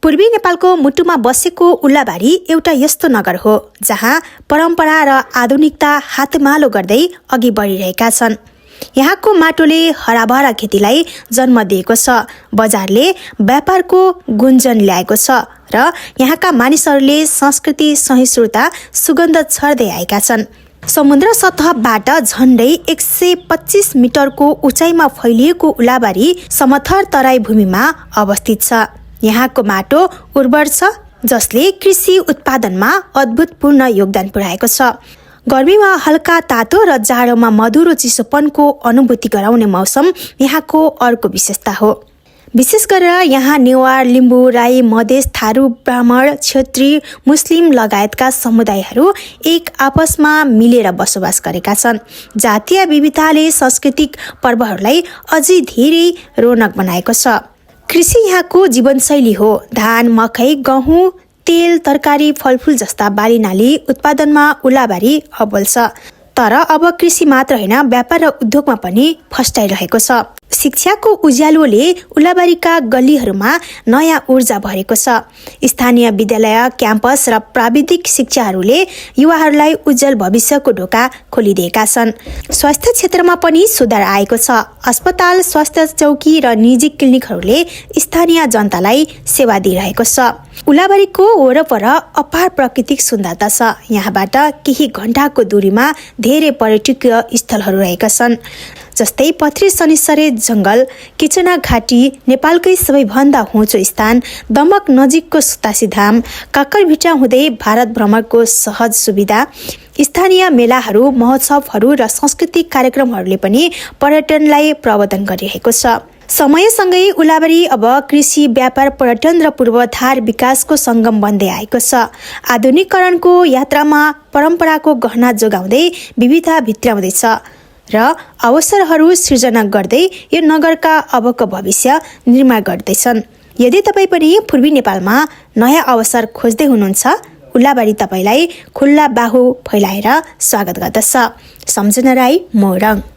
पूर्वी नेपालको मुटुमा बसेको उल्लाबारी एउटा यस्तो नगर हो जहाँ परम्परा र आधुनिकता हातमालो गर्दै अघि बढिरहेका छन्। यहाँको माटोले हराभरा खेतीलाई जन्म दिएको छ, बजारले व्यापारको गुन्जन ल्याएको छ र यहाँका मानिसहरूले संस्कृति सहिष्णुता सुगन्ध छर्दै आएका छन्। समुद्र सतहबाट झन्डै 125 मिटरको उचाइमा फैलिएको उल्लाबारी समथर तराई भूमिमा अवस्थित छ। यहाँको माटो उर्वर छ, जसले कृषि उत्पादनमा अद्भुतपूर्ण योगदान पुर्याएको छ। गर्मीमा हल्का तातो र जाडोमा मधुरो चिसोपनको अनुभूति गराउने मौसम यहाँको अर्को विशेषता हो। विशेष गरेर यहाँ नेवार, लिम्बू, राई, मधेस, थारू, ब्राह्मण, क्षेत्री, मुस्लिम लगायतका समुदायहरू एक आपसमा मिलेर बसोबास गरेका छन्। जातीय विविधताले सांस्कृतिक पर्वहरूलाई अझै धेरै रोचक बनाएको छ। कृषि यहाँको जीवनशैली हो। धान, मकै, गहुँ, तेल, तरकारी, फलफूल जस्ता बालीनाली उत्पादनमा उल्लाबारी अब्बल छ। तर अब कृषि मात्र होइन, व्यापार र उद्योगमा पनि फस्टाइरहेको छ। शिक्षाको उज्यालोले उल्लाबारीका गल्लीहरूमा नयाँ ऊर्जा भरेको छ। स्थानीय विद्यालय, क्याम्पस र प्राविधिक शिक्षाहरूले युवाहरूलाई उज्जवल भविष्यको ढोका खोलिदिएका छन्। स्वास्थ्य क्षेत्रमा पनि सुधार आएको छ। अस्पताल, स्वास्थ्य चौकी र निजी क्लिनिकहरूले स्थानीय जनतालाई सेवा दिइरहेको छ। उल्लाबारीको वरपर अपार प्राकृतिक सुन्दरता छ। यहाँबाट केही घण्टाको दूरीमा धेरै पर्यटकीय स्थलहरू रहेका छन्, जस्तै पथरी शनिश्चरे जङ्गल, किचना घाटी, नेपालकै सबैभन्दा होचो स्थान, दमक नजिकको सुतासी धाम, काकरभिटा हुँदै भारत भ्रमणको सहज सुविधा, स्थानीय मेलाहरू, महोत्सवहरू र सांस्कृतिक कार्यक्रमहरूले पनि पर्यटनलाई प्रवर्धन गरिरहेको छ। समयसँगै उल्लाबारी अब कृषि, व्यापार, पर्यटन र पूर्वाधार विकासको सङ्गम बन्दै आएको छ। आधुनिकीकरणको यात्रामा परम्पराको गहना जोगाउँदै विविधता भित्राउँदैछ र अवसरहरू सृजना गर्दै यो नगरका अबको भविष्य निर्माण गर्दैछन्। यदि तपाईँ पनि पूर्वी नेपालमा नयाँ अवसर खोज्दै हुनुहुन्छ, उल्लाबारी तपाईँलाई खुल्ला बाहु फैलाएर स्वागत गर्दछ। सम्झना राई, मोरङ।